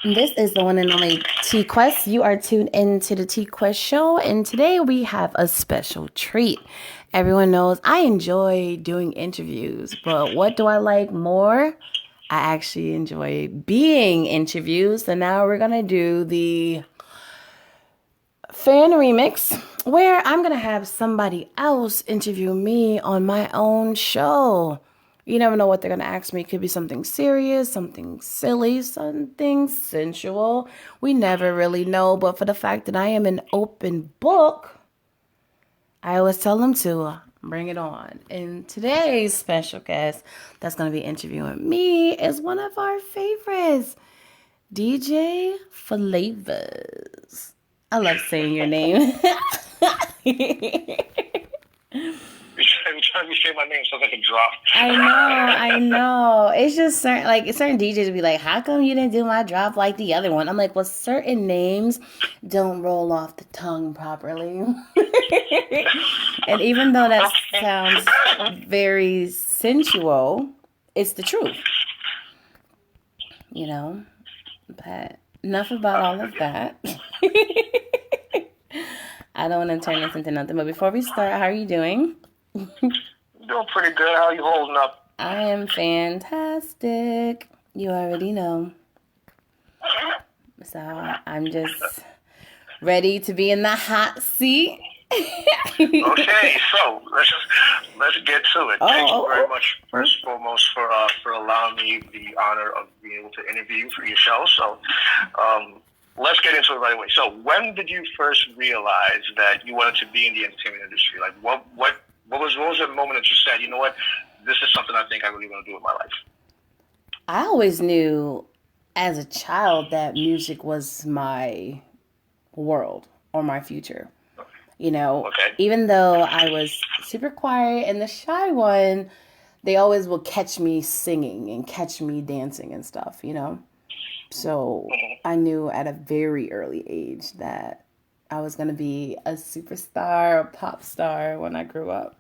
This is the one and only T Quest. You are tuned into the T Quest show, and today we have a special treat. Everyone knows I enjoy doing interviews, but what do I like more? I actually enjoy being interviewed. So now we're gonna do the fan remix where I'm gonna have somebody else interview me on my own show. You never know what they're gonna ask me. It could be something serious, something silly, something sensual. We never really know. But for the fact that I am an open book, I always tell them to bring it on. And today's special guest that's gonna be interviewing me is one of our favorites, DJ Flavors. I love saying your name. You're trying to say my name so I can drop. I know. It's just certain DJs be like, "How come you didn't do my drop like the other one?" I'm like, "Well, certain names don't roll off the tongue properly." And even though that sounds very sensual, it's the truth. You know. But enough about all of that. I don't want to turn this into nothing. But before we start, how are you doing? Doing pretty good. How are you holding up? I am fantastic. You already know. So I'm just ready to be in the hot seat. Okay, so let's get to it. Thank you very much, first and foremost, for allowing me the honor of being able to interview you for your show. So, let's get into it right away. So, when did you first realize that you wanted to be in the entertainment industry? Like, what was the moment that you said, you know what, this is something I think I really want to do with my life? I always knew as a child that music was my world or my future. You know, Even though I was super quiet and the shy one, they always will catch me singing and catch me dancing and stuff, you know. So I knew at a very early age that I was going to be a superstar, a pop star when I grew up.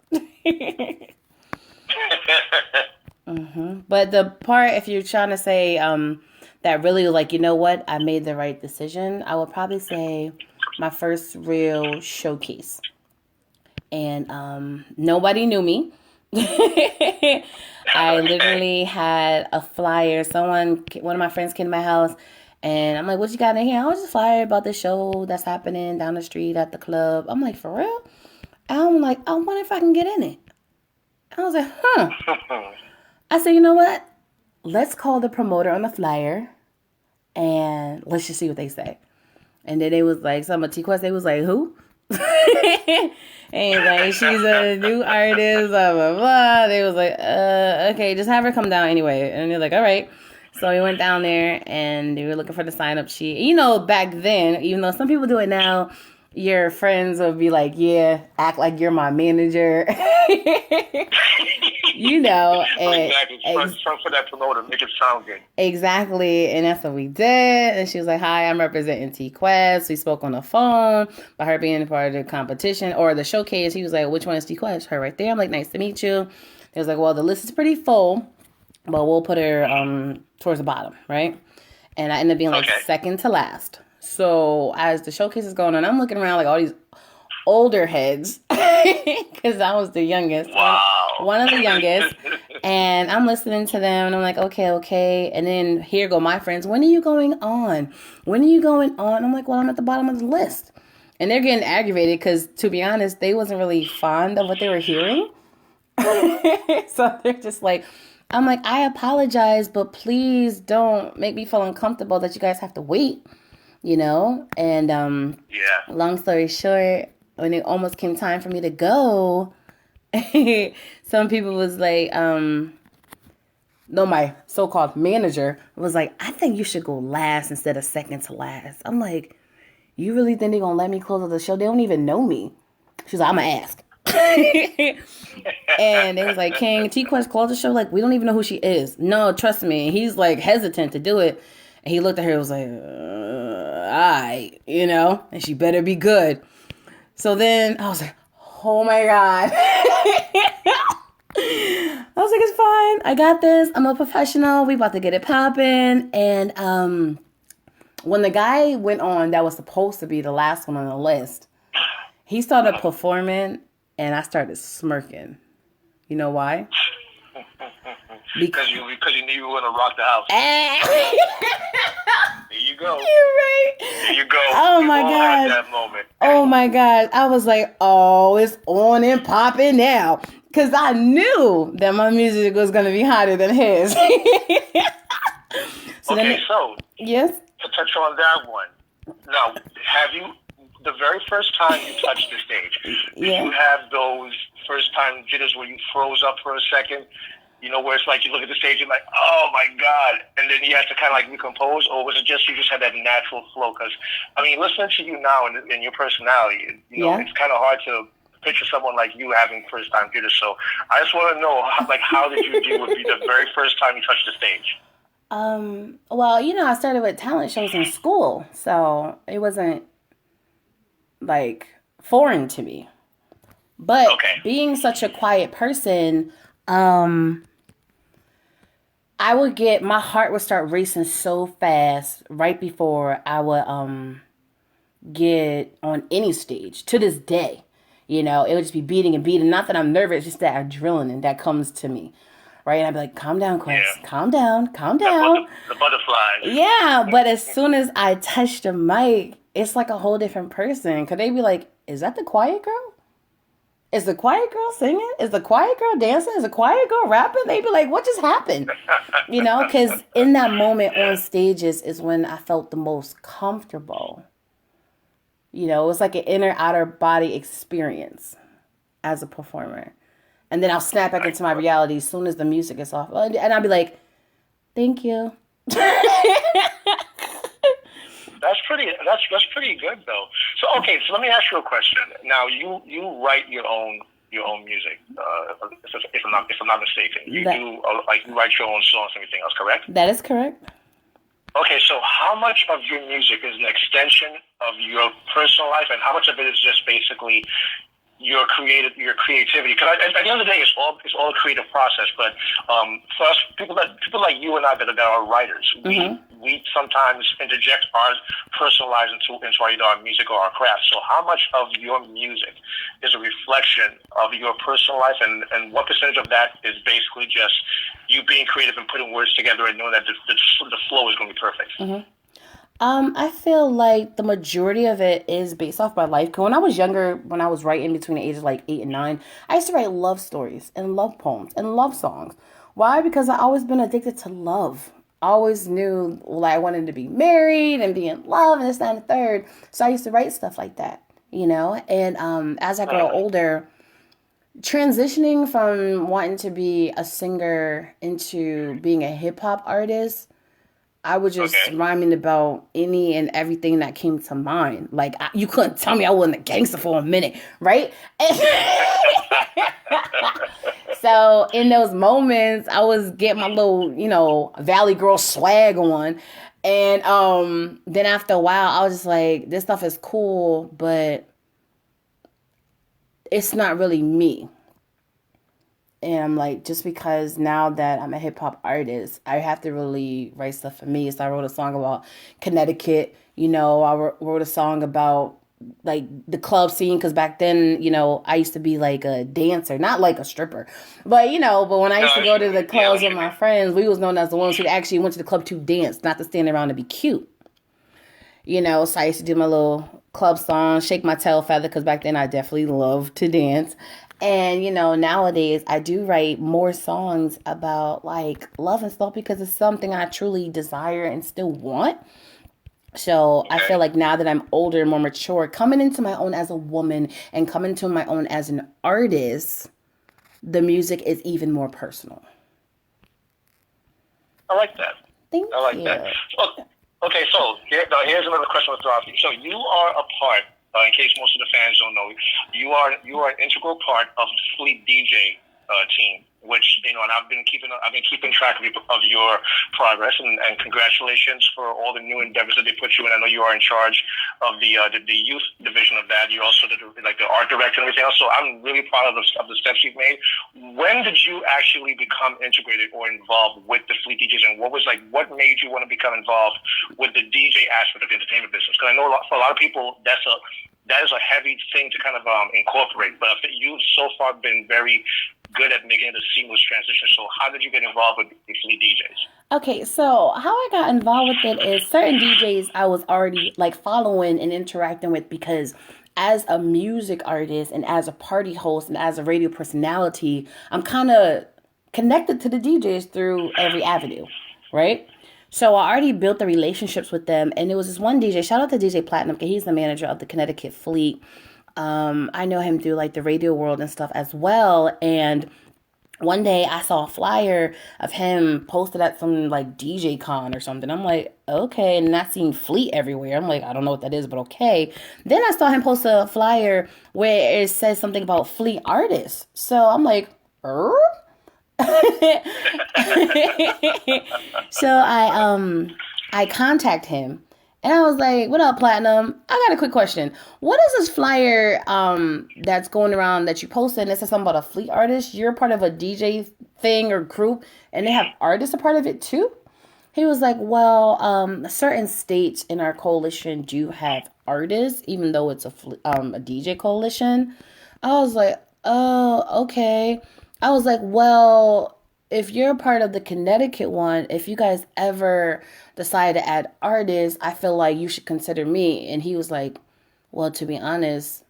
But the part, if you're trying to say that really, like, you know what, I made the right decision, I would probably say my first real showcase. And nobody knew me. I literally had a flyer. One of my friends came to my house, and I'm like, "What you got in here?" "I was just a flyer about the show that's happening down the street at the club." I'm like, "For real?" And I'm like, "I wonder if I can get in it." I was like, I said, "You know what? Let's call the promoter on the flyer, and let's just see what they say." And then they was like, some of T-Quest, they was like, "Who?" And like, "She's a new artist, blah, blah, blah." They was like, okay, just have her come down anyway. And they're like, "All right." So we went down there and they were looking for the sign-up sheet. You know, back then, even though some people do it now, your friends would be like, "Yeah, act like you're my manager." You know. Exactly. Front for that promoter, make it sound good. Exactly. And that's what we did. And she was like, "Hi, I'm representing T Quest." We spoke on the phone by her being part of the competition or the showcase. He was like, "Which one is T Quest?" "Her right there." I'm like, "Nice to meet you." He was like, "Well, the list is pretty full, but we'll put her towards the bottom," right? And I ended up being like second to last. So as the showcase is going on, I'm looking around like all these older heads because I was the youngest. Wow. One of the youngest. And I'm listening to them and I'm like, okay. And then here go my friends. "When are you going on? When are you going on?" I'm like, "Well, I'm at the bottom of the list." And they're getting aggravated because, to be honest, they wasn't really fond of what they were hearing. So they're just like, I'm like, "I apologize, but please don't make me feel uncomfortable that you guys have to wait." You know? And long story short, when it almost came time for me to go, some people was like, no, my so-called manager was like, "I think you should go last instead of second to last." I'm like, "You really think they're going to let me close out the show? They don't even know me." She's like, "I'm going to ask." And it was like, "King, T-Quest close the show? Like, we don't even know who she is." "No, trust me." He's like hesitant to do it. And he looked at her and was like, all right, you know, and she better be good. So then I was like, oh my God. I was like, "It's fine. I got this. I'm a professional. We about to get it popping." And when the guy went on that was supposed to be the last one on the list, he started performing, and I started smirking. You know why? Because you knew you were gonna rock the house. There you go. You're right. There you go. Oh my God. That moment. Oh my God. I was like, oh, it's on and popping now. Because I knew that my music was going to be hotter than his. So yes. To touch on that one. Now, have you, the very first time you touched the stage, did you have those first time jitters where you froze up for a second? You know, where it's like you look at the stage and like, oh my God, and then you have to kind of like recompose, or was it just you just had that natural flow? Because, I mean, listening to you now and your personality, you know, it's kind of hard to picture someone like you having first time jitters. So I just want to know, how did you deal with the very first time you touched the stage? Well, you know, I started with talent shows in school, so it wasn't like foreign to me. But being such a quiet person, I would my heart would start racing so fast right before I would get on any stage to this day. You know, it would just be beating and beating. Not that I'm nervous, just that adrenaline that comes to me. Right? And I'd be like, calm down, Quest. Yeah. Calm down. The butterflies. Yeah, but as soon as I touch the mic, it's like a whole different person. Because they'd be like, is that the quiet girl? Is the quiet girl singing? Is the quiet girl dancing? Is the quiet girl rapping? They'd be like, what just happened? You know, because in that moment on stages is when I felt the most comfortable. You know, it was like an inner outer body experience as a performer. And then I'll snap back into my reality as soon as the music is off. And I'll be like, thank you. That's pretty good though. So so let me ask you a question. Now you write your own music, if I'm not mistaken. You write your own songs and everything else, correct? That is correct. Okay, so how much of your music is an extension of your personal life, and how much of it is just basically your creativity? Because at the end of the day, it's all a creative process. But for us, people like you and I that are writers, we sometimes interject our personal lives into either our music or our craft. So how much of your music is a reflection of your personal life, and what percentage of that is basically just you being creative and putting words together and knowing that the flow is going to be perfect? I feel like the majority of it is based off my life. Because when I was younger, when I was writing between the ages of like 8 and 9, I used to write love stories and love poems and love songs. Why? Because I always been addicted to love. I always knew I wanted to be married and be in love and this, that, and the third. So I used to write stuff like that, you know. And as I grow older, transitioning from wanting to be a singer into being a hip hop artist, I was just rhyming about any and everything that came to mind. Like, you couldn't tell me I wasn't a gangster for a minute, right? So in those moments, I was getting my little, Valley Girl swag on. And then after a while, I was just like, this stuff is cool, but it's not really me. And I'm like, just because now that I'm a hip hop artist, I have to really write stuff for me. So I wrote a song about Connecticut. I wrote a song about like the club scene, because back then, I used to be like a dancer, not like a stripper, but but when I used to go to the clubs with my friends, we was known as the ones who actually went to the club to dance, not to stand around and be cute. So I used to do my little club song, shake my tail feather, because back then I definitely loved to dance. And, nowadays I do write more songs about like love and stuff, because it's something I truly desire and still want. So I feel like now that I'm older and more mature, coming into my own as a woman and coming into my own as an artist, the music is even more personal. I like that. Thank you. I like that. Okay, so here's another question I'll throw out to you. So you are a part, in case most of the fans don't know, you are an integral part of the Fleet DJ team, which and I've been keeping track of your progress, and congratulations for all the new endeavors that they put you in. I know you are in charge of the youth division of that. You're also the art director and everything else. So I'm really proud of the steps you've made. When did you actually become integrated or involved with the Fleet DJs, and what made you want to become involved with the DJ aspect of the entertainment business? Because I know for a lot of people that is a heavy thing to kind of incorporate. But I think you've so far been very good at making it a seamless transition. So how did you get involved with Fleet DJs? Okay, so how I got involved with it is certain DJs I was already like following and interacting with, because as a music artist and as a party host and as a radio personality, I'm kind of connected to the DJs through every avenue, right? So I already built the relationships with them, and there was this one DJ. Shout out to DJ Platinum, because he's the manager of the Connecticut Fleet. I know him through like the radio world and stuff as well. And one day I saw a flyer of him posted at some like DJ con or something. I'm like, okay. And I seen Fleet everywhere. I'm like, I don't know what that is, but okay. Then I saw him post a flyer where it says something about Fleet artists. So I'm like, So I contact him, and I was like, "What up, Platinum? I got a quick question. What is this flyer that's going around that you posted? It says something about a Fleet artist. You're part of a DJ thing or group, and they have artists a part of it too?" He was like, "Well, certain states in our coalition do have artists, even though it's a DJ coalition." I was like, "Oh, okay." I was like, "Well, if you're a part of the Connecticut one, if you guys ever decide to add artists, I feel like you should consider me." And he was like, "Well, to be honest,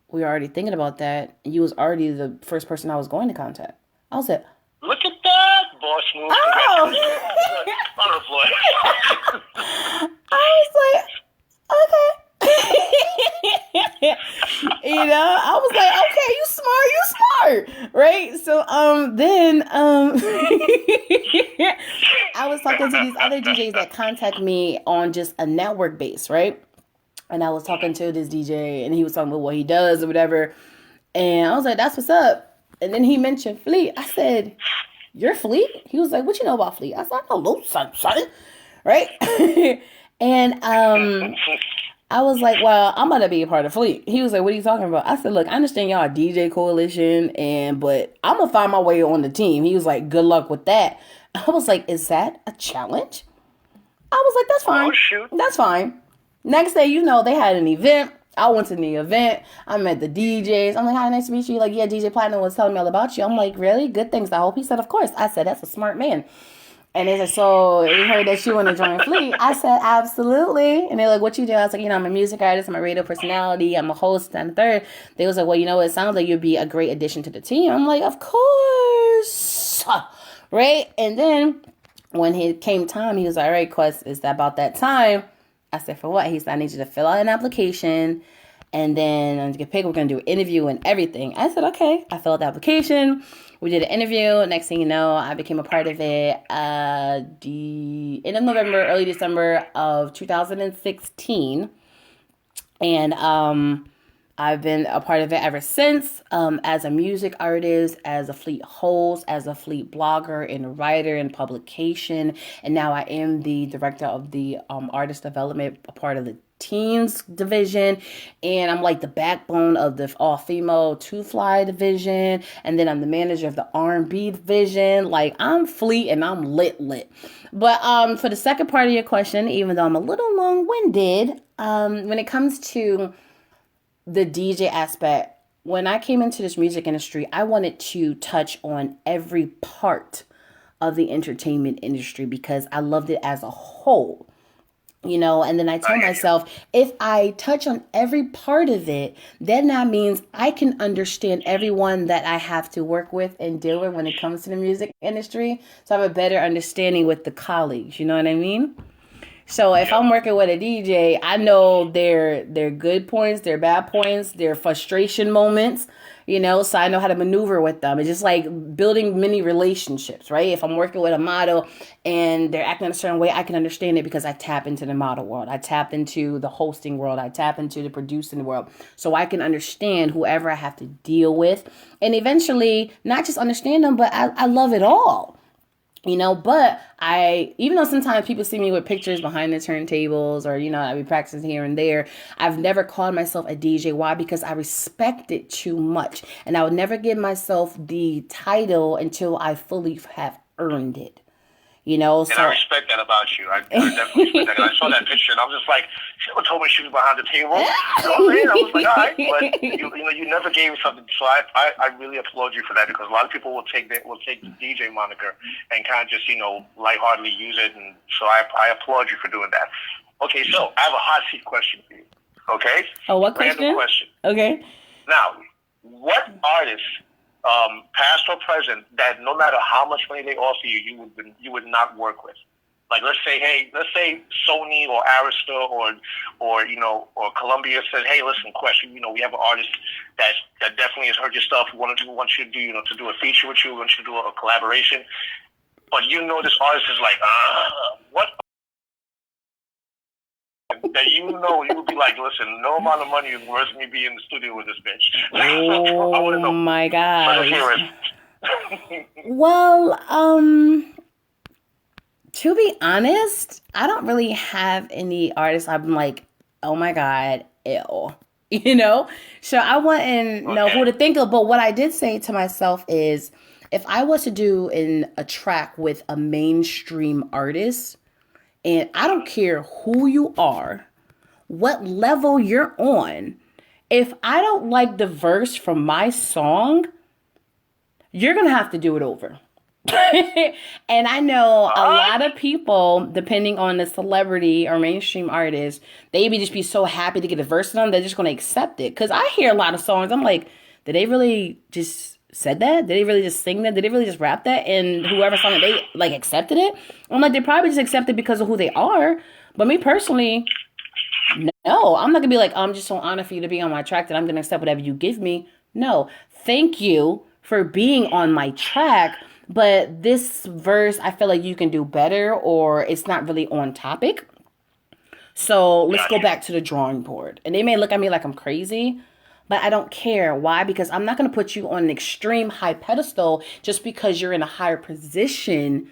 we were already thinking about that. You was already the first person I was going to contact." I was like, "Look at that, boss move." Oh! I was like, okay. I was like, okay, you smart, right? So then I was talking to these other DJs that contact me on just a network base, right? And I was talking to this DJ, and he was talking about what he does or whatever, and I was like, that's what's up. And then he mentioned Fleet. I said, "You're Fleet?" He was like, "What you know about Fleet?" I said, "I know something, right?" And I was like, "Well, I'm gonna be a part of Fleet." He was like, "What are you talking about?" I said, "Look, I understand y'all a DJ coalition, but I'm gonna find my way on the team." He was like, "Good luck with that." I was like, "Is that a challenge?" I was like, "That's fine. Oh, shoot. That's fine." Next day, they had an event. I went to the event. I met the DJs. I'm like, "Hi, nice to meet you." Like, "Yeah, DJ Platinum was telling me all about you." I'm like, "Really? Good things, I hope." He said, "Of course." I said, "That's a smart man." And they said, "So we heard that you want to join Fleet." I said, "Absolutely." And they're like, "What you do?" I was like, "I'm a music artist. I'm a radio personality. I'm a host and a third." They was like, "Well, it sounds like you'd be a great addition to the team." I'm like, "Of course." Right? And then when it came time, he was like, "All right, Quest, is that about that time?" I said, "For what?" He said, "I need you to fill out an application, and then I'm going to get picked. We're going to do an interview and everything." I said, "Okay." I filled out the application. We did an interview. Next thing you know, I became a part of it end of November, early December of 2016. And I've been a part of it ever since, as a music artist, as a Fleet host, as a Fleet blogger and writer and publication. And now I am the director of the artist development, a part of the teens division, and I'm like the backbone of the all-female Two Fly division, and then I'm the manager of the R&B division. Like, I'm Fleet and I'm lit. But for the second part of your question, even though I'm a little long-winded, when it comes to the DJ aspect, when I came into this music industry, I wanted to touch on every part of the entertainment industry because I loved it as a whole. And then I told myself, if I touch on every part of it, then that means I can understand everyone that I have to work with and deal with when it comes to the music industry. So I have a better understanding with the colleagues. You know what I mean? So if I'm working with a DJ, I know their good points, their bad points, their frustration moments, so I know how to maneuver with them. It's just like building mini relationships, right? If I'm working with a model and they're acting a certain way, I can understand it because I tap into the model world. I tap into the hosting world. I tap into the producing world. So I can understand whoever I have to deal with and eventually not just understand them, but I love it all. But even though sometimes people see me with pictures behind the turntables or, I be practicing here and there, I've never called myself a DJ. Why? Because I respect it too much. And I would never give myself the title until I fully have earned it. You know, and I respect that about you. I definitely respect that. 'Cause I saw that picture and I was just like, she never told me she was behind the table. You know what I mean? I was like, all right, but you never gave me something. So I really applaud you for that, because a lot of people will take the DJ moniker and kind of just lightheartedly use it, and so I applaud you for doing that. Okay, so I have a hot seat question for you. Okay? Oh, what question? Random question. Okay. Now, what artists, past or present, that no matter how much money they offer you, you would not work with? Like, let's say Sony or Arista or Columbia says, hey, listen, question, we have an artist that definitely has heard your stuff. We want you to do, to do a feature with you. We want you to do a collaboration. But this artist is like, what? That you would be like, listen, no amount of money is worth me being in the studio with this bitch. Oh, I want to know. My God. Well, to be honest, I don't really have any artists I'm like, oh my God, ew. So I wouldn't know who to think of. But what I did say to myself is, if I was to do a track with a mainstream artist, and I don't care who you are, what level you're on, if I don't like the verse from my song, you're going to have to do it over. And I know a lot of people, depending on the celebrity or mainstream artist, they just be so happy to get a verse on them, they're just going to accept it. Because I hear a lot of songs, I'm like, did they really just said that? Did they really just sing that? Did they really just rap that? And whoever sung it, they accepted it? I'm like, they probably just accepted because of who they are. But me personally, no, I'm not going to be like, I'm just so honored for you to be on my track that I'm going to accept whatever you give me. No, thank you for being on my track. But this verse, I feel like you can do better, or it's not really on topic. So let's go back to the drawing board. And they may look at me like I'm crazy, but I don't care. Why? Because I'm not going to put you on an extreme high pedestal just because you're in a higher position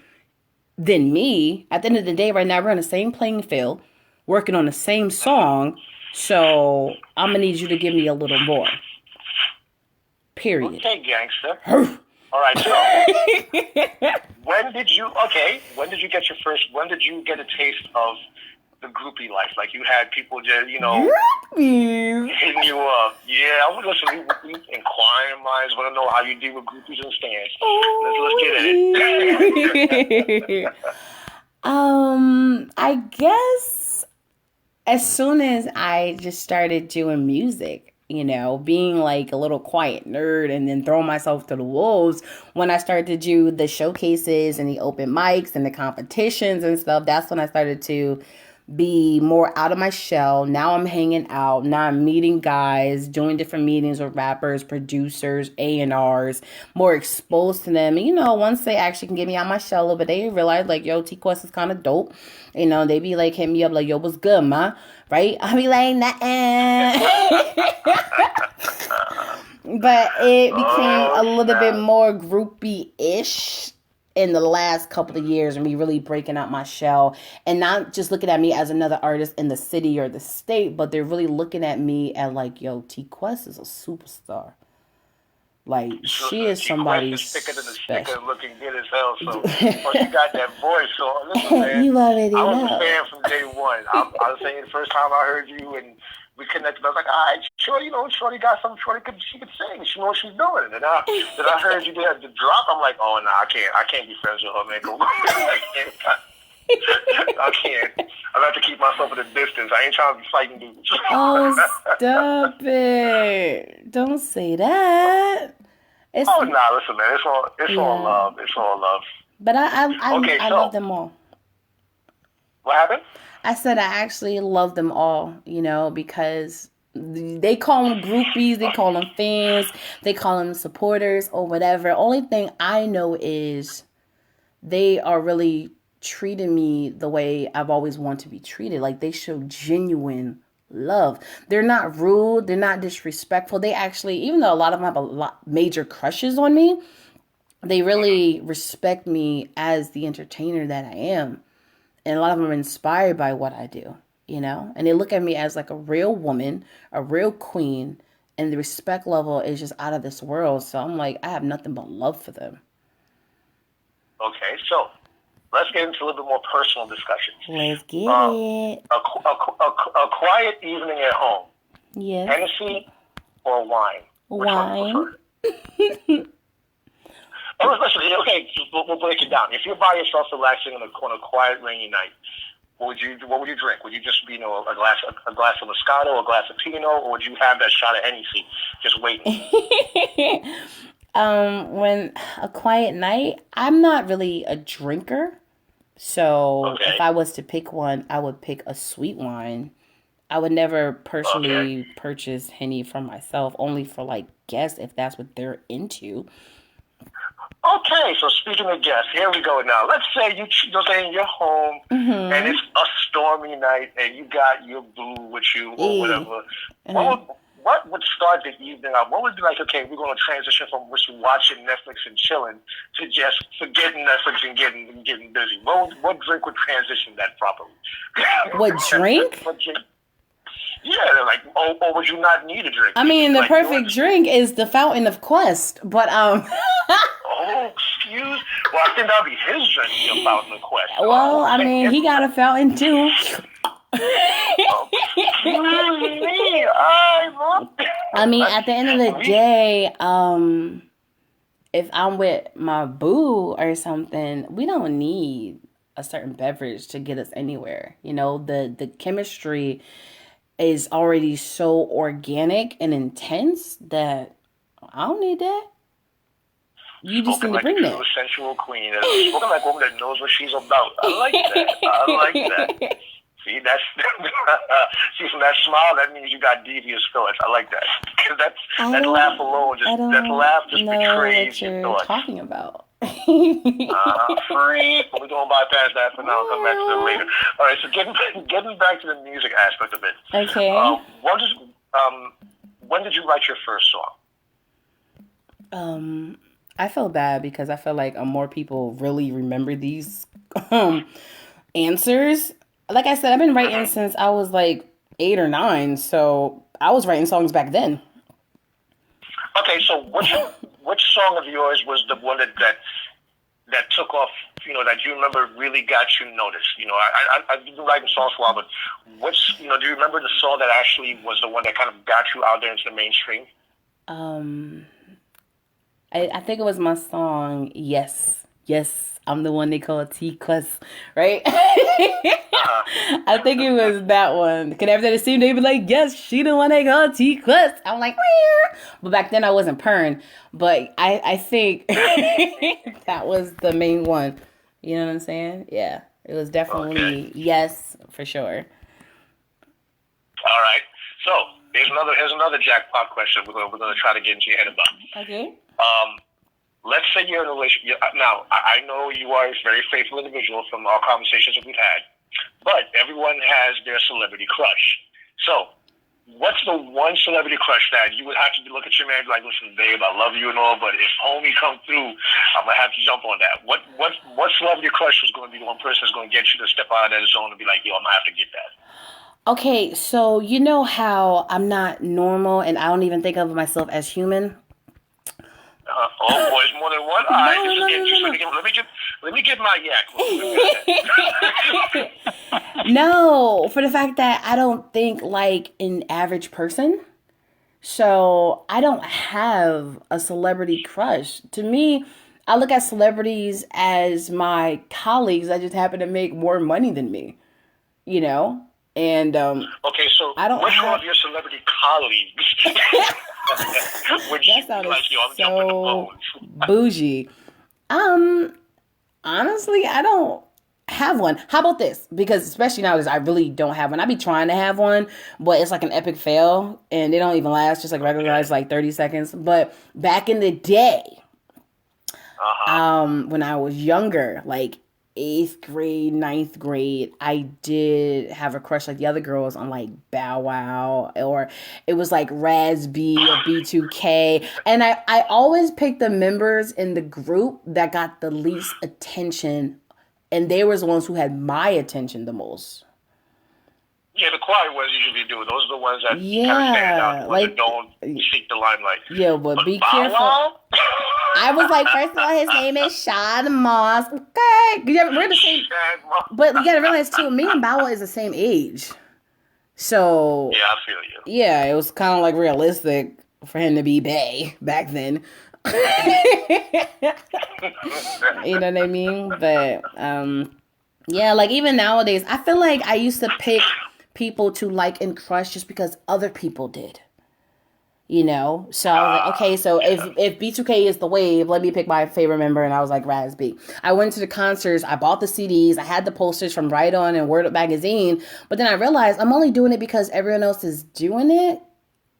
than me. At the end of the day, right now, we're on the same playing field, working on the same song. So I'm going to need you to give me a little more. Period. Okay, gangster. All right, so when did you get a taste of the groupie life? Like, you had people just, hitting you up. Yeah, I would listen. We inquiring minds want to know how you deal with groupies and stands. Let's get at it. I guess as soon as I just started doing music, being like a little quiet nerd and then throwing myself to the wolves, when I started to do the showcases and the open mics and the competitions and stuff, that's when I started to be more out of my shell. Now I'm hanging out. Now I'm meeting guys, doing different meetings with rappers, producers, A&Rs, more exposed to them. And, once they actually can get me out my shell a little bit, they realize like, yo, T-Quest is kind of dope. They be like, hit me up like, yo, what's good, ma? Right? I be like, nah. But it became a little bit more groupie-ish in the last couple of years, and me really breaking out my shell and not just looking at me as another artist in the city or the state, but they're really looking at me at like, yo, T-Quest is a superstar. Like, she is somebody special. Looking good as hell. So, you got that voice. So, listen, man, you already I was know. a fan from day one. I was saying the first time I heard you and we connected, I was like, all right, Shorty got something. She could sing. She knows what she's doing. And I heard you did the drop. I'm like, oh no, I can't be friends with her, man. I can't. I have to keep myself at a distance. I ain't trying to be fighting dudes. Oh, stop it! Don't say that. Listen, man. It's all love. It's all love. But I love them all. What happened? I said I actually love them all, because they call them groupies, they call them fans, they call them supporters or whatever. Only thing I know is they are really treating me the way I've always wanted to be treated. Like, they show genuine love. They're not rude. They're not disrespectful. They actually, even though a lot of them have a lot major crushes on me, they really respect me as the entertainer that I am. And a lot of them are inspired by what I do, and they look at me as like a real woman, a real queen, and the respect level is just out of this world. So I'm like, I have nothing but love for them. Okay, so let's get into a little bit more personal discussions. Let's get it. A quiet evening at home. Yes. Hennessy or wine? Wine. Oh, listen, okay, we'll break it down. If you're by yourself relaxing on a quiet rainy night, what would you drink? Would you just be, a glass of Moscato, a glass of Pinot, or would you have that shot of Hennessy just waiting? When a quiet night, I'm not really a drinker. So if I was to pick one, I would pick a sweet wine. I would never personally purchase Henny for myself, only for like guests if that's what they're into. Okay, so speaking of guests, here we go now. Let's say you're home and it's a stormy night and you got your boo with you or whatever. What would start the evening out? What would be like, okay, we're going to transition from just watching Netflix and chilling to just forgetting Netflix and getting busy? What drink would transition that properly? What drink? Yeah, like, or would you not need a drink? I mean, the perfect drink is the Fountain of Quest, but Oh, excuse. Well, I think that'll be his drink, the Fountain of Quest. Well, I mean, he got a fountain too. I mean, at the end of the day, if I'm with my boo or something, we don't need a certain beverage to get us anywhere. The chemistry is already so organic and intense that I don't need that. You just need to bring that. Sensual queen. Spoken like a woman that knows what she's about. I like that. See, see, from that smile, that means you got devious thoughts. I like that. Because that laugh alone, that laugh just betrays your thoughts. Talking about. Free. We're going to bypass that for now and come back to that later. All right, so getting back to the music aspect of it. Okay. When did you write your first song? I feel bad because I feel like more people really remember these answers. Like I said, I've been writing since I was like 8 or 9, so I was writing songs back then. Okay, so which song of yours was the one that took off? That you remember really got you noticed. I've been writing songs for a while, but do you remember the song that actually was the one that kind of got you out there into the mainstream? I think it was my song, Yes, I'm the one they call T-Quest, right? I think it was that one. Because after they see they be like, yes, she the one they call T-Quest. I'm like, where? But back then I wasn't pern. But I think that was the main one. You know what I'm saying? Yeah. It was definitely Yes, for sure. All right. So here's another jackpot question we're gonna try to get into your head about. Okay. Let's say you're in a relationship. Now, I know you are a very faithful individual from our conversations that we've had, but everyone has their celebrity crush. So, what's the one celebrity crush that you would have to look at your man and be like, listen, babe, I love you and all, but if homie come through, I'm going to have to jump on that. What celebrity crush was going to be the one person that's going to get you to step out of that zone and be like, yo, I'm going to have to get that? Okay, so you know how I'm not normal and I don't even think of myself as human? Oh, boy, it's more than one. All right, let me get my yak. No, for the fact that I don't think like an average person. So I don't have a celebrity crush. To me, I look at celebrities as my colleagues that just happen to make more money than me, And okay, so which one of your celebrity colleagues? That sounded so bougie. Honestly, I don't have one. How about this? Because especially nowadays, I really don't have one. I be trying to have one, but it's like an epic fail, and they don't even last. Just like regular guys, like 30 seconds. But back in the day, when I was younger, like 8th grade, 9th grade, I did have a crush like the other girls on like Bow Wow, or it was like Raz B or B2K. And I always picked the members in the group that got the least attention, and they were the ones who had my attention the most. Yeah, the quiet ones usually do. Those are the ones that kind of stand out, like, that don't seek the limelight. Yeah, but be careful. I was like, first of all, his name is Sean Moss. Okay, we're the same. But you gotta realize too, me and Bow Wow is the same age. So yeah, I feel you. Yeah, it was kind of like realistic for him to be Bay back then. You know what I mean? But yeah, like even nowadays, I feel like I used to pick people to like and crush just because other people did. You know, so I was like, okay, so if B2K is the wave, let me pick my favorite member, and I was like Raz B. I went to the concerts, I bought the CDs, I had the posters from Right On and Word Up Magazine, but then I realized I'm only doing it because everyone else is doing it,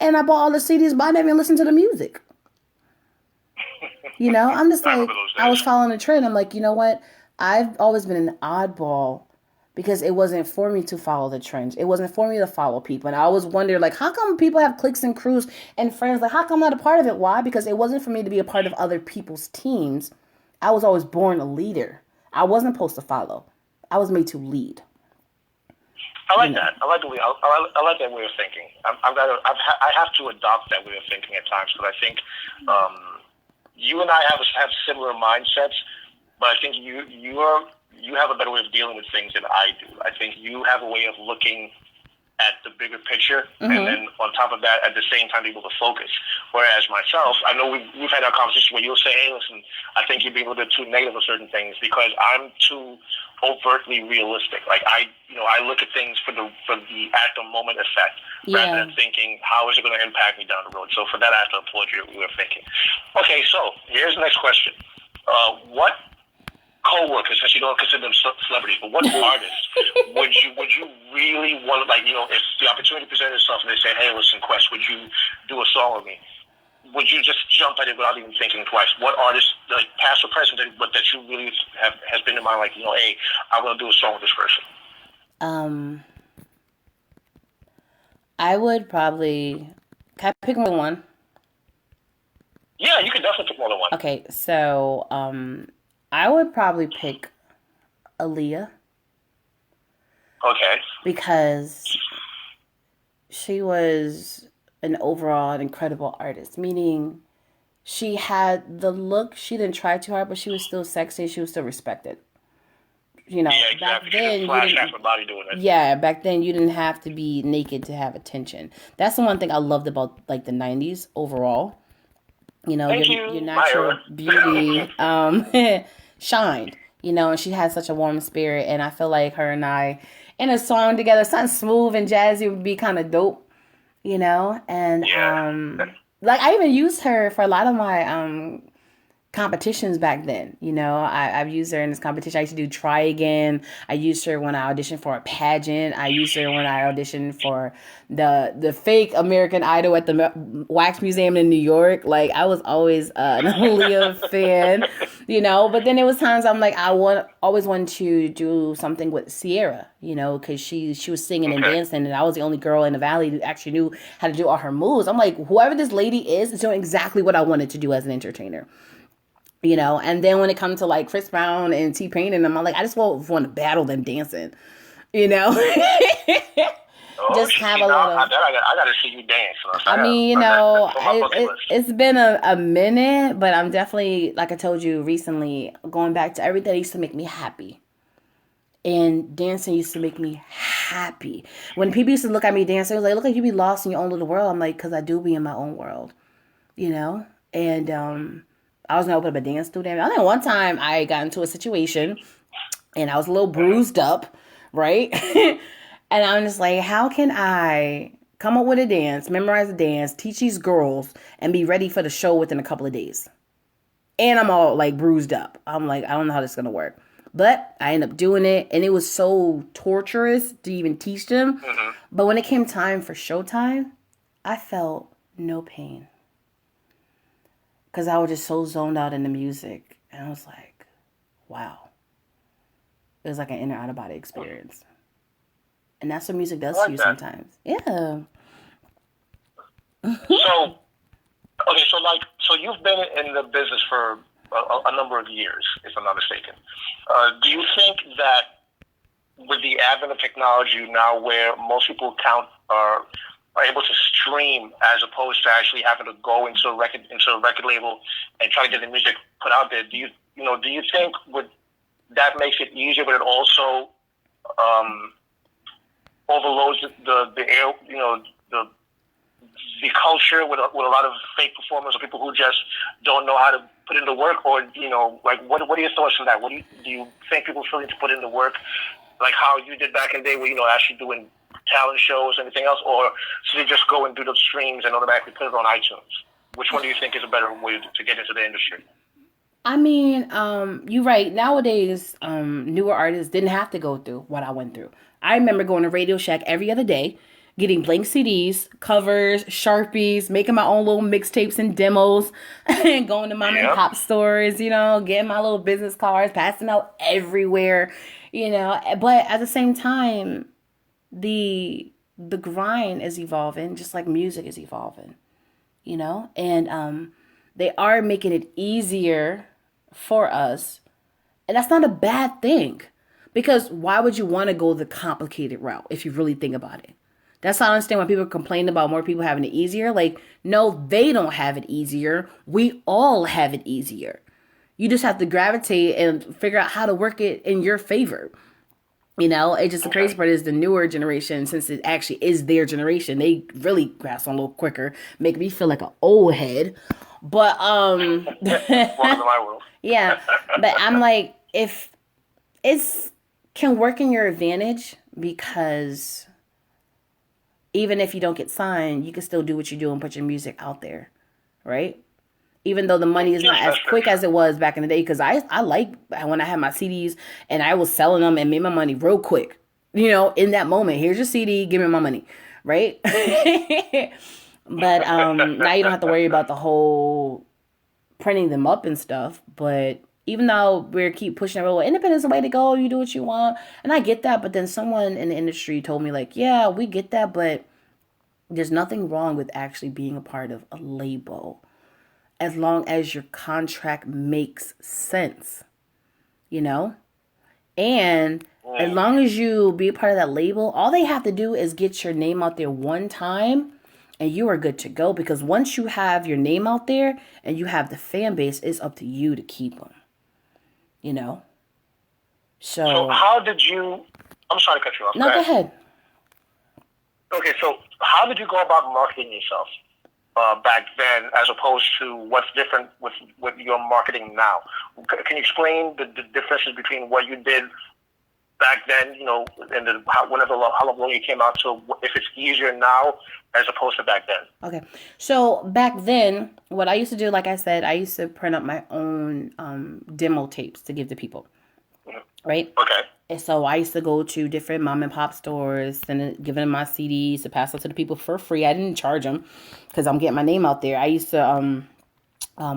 and I bought all the CDs, but I never even listened to the music. You know, I'm just like, I was following the trend. I'm like, you know what? I've always been an oddball because it wasn't for me to follow the trends. It wasn't for me to follow people. And I always wondered, like, how come people have cliques and crews and friends? Like, how come I'm not a part of it? Why? Because it wasn't for me to be a part of other people's teams. I was always born a leader. I wasn't supposed to follow. I was made to lead. I like that. I like the way. I like that way of thinking. I have to adopt that way of thinking at times because I think you and I have similar mindsets, but I think you have a better way of dealing with things than I do. I think you have a way of looking at the bigger picture, and then on top of that, at the same time, be able to focus. Whereas myself, I know we've had our conversation where you'll say, "Hey, listen, I think you're being a little bit too negative of certain things," because I'm too overtly realistic. Like I look at things for the at the moment effect, rather than thinking how is it going to impact me down the road. So for that, I have to applaud your way of thinking. Okay, so here's the next question: what co-workers, since you don't consider them celebrities, but what artists would you really want? Like, if the opportunity presented itself and they say, "Hey, listen, Quest, would you do a song with me?" Would you just jump at it without even thinking twice? What artists, like past or present, that you really has been in mind? Like, hey, I want to do a song with this person. I would probably. Can I pick more than one? Yeah, you can definitely pick more than one. Okay, so I would probably pick Aaliyah. Okay. Because she was an overall incredible artist, meaning she had the look. She didn't try too hard, but she was still sexy. She was still respected. Yeah, exactly. Back then, back then you didn't have to be naked to have attention. That's the one thing I loved about like the 90s overall. Your natural beauty shined, and she had such a warm spirit, and I feel like her and I in a song together, something smooth and jazzy would be kind of dope, and like I even used her for a lot of my competitions back then. I've used her in this competition. I used to do Try Again. I used her when I auditioned for a pageant. I used her when I auditioned for the fake American Idol at the Wax Museum in New York. Like, I was always an Aaliyah fan, but then there was times I'm like, always wanted to do something with Sierra, because she was singing and dancing, and I was the only girl in the Valley who actually knew how to do all her moves. I'm like, whoever this lady is doing exactly what I wanted to do as an entertainer. And then when it comes to like Chris Brown and T-Pain and them, I'm like, I just want to battle them dancing, just have a little. I gotta see you dance. I mean, it's been a minute, but I'm definitely, like I told you recently, going back to everything that used to make me happy. And dancing used to make me happy. When people used to look at me dancing, it was like, look like you be lost in your own little world. I'm like, because I do be in my own world, and I was going to open up a dance studio. I think one time I got into a situation and I was a little bruised up, right? And I'm just like, how can I come up with a dance, memorize a dance, teach these girls, and be ready for the show within a couple of days? And I'm all like bruised up. I'm like, I don't know how this is going to work. But I ended up doing it, and it was so torturous to even teach them. But when it came time for showtime, I felt no pain. Because I was just so zoned out in the music. And I was like, wow. It was like an inner out-of-body experience. And that's what music does to you sometimes. Yeah. So you've been in the business for a number of years, if I'm not mistaken. Do you think that with the advent of technology now where most people count are able to stream as opposed to actually having to go into a record label and try to get the music put out there. Do you think that makes it easier, but it also overloads the air, the culture with a lot of fake performers or people who just don't know how to put in the work? Or what are your thoughts on that? Do you think people still need to put in the work, like how you did back in the day, where actually doing talent shows and anything else, or should they just go and do the streams and automatically put it on iTunes? Which one do you think is a better way to get into the industry? I mean, you're right. Nowadays, newer artists didn't have to go through what I went through. I remember going to Radio Shack every other day, getting blank CDs, covers, Sharpies, making my own little mixtapes and demos, and going to mom and pop stores, getting my little business cards, passing out everywhere, But at the same time, the grind is evolving, just like music is evolving, and they are making it easier for us, and that's not a bad thing, because why would you want to go the complicated route if you really think about it? That's how I understand why people complain about more people having it easier. Like, no, they don't have it easier. We all have it easier. You just have to gravitate and figure out how to work it in your favor. It's just the crazy part is the newer generation, since it actually is their generation, they really grasp on a little quicker, make me feel like an old head. But yeah, but I'm like, if can work in your advantage, because even if you don't get signed, you can still do what you do and put your music out there, right? Even though the money is not as quick as it was back in the day, because I like when I had my CDs and I was selling them and made my money real quick, in that moment. Here's your CD, give me my money, right? But now you don't have to worry about the whole printing them up and stuff. But even though we keep pushing it, independence is the way to go, you do what you want, and I get that. But then someone in the industry told me, like, yeah, we get that, but there's nothing wrong with actually being a part of a label, as long as your contract makes sense, and as long as you be a part of that label, all they have to do is get your name out there one time and you are good to go. Because once you have your name out there and you have the fan base, it's up to you to keep them, So how did you, I'm sorry to cut you off. No, go ahead. Okay, so how did you go about marketing yourself back then, as opposed to what's different with your marketing now? Can you explain the differences between what you did back then, and how long you came out, to if it's easier now as opposed to back then? Okay, so back then, what I used to do, like I said, I used to print up my own demo tapes to give to people, right? Okay. And so I used to go to different mom and pop stores and giving them my CDs to pass out to the people for free. I didn't charge them because I'm getting my name out there. I used to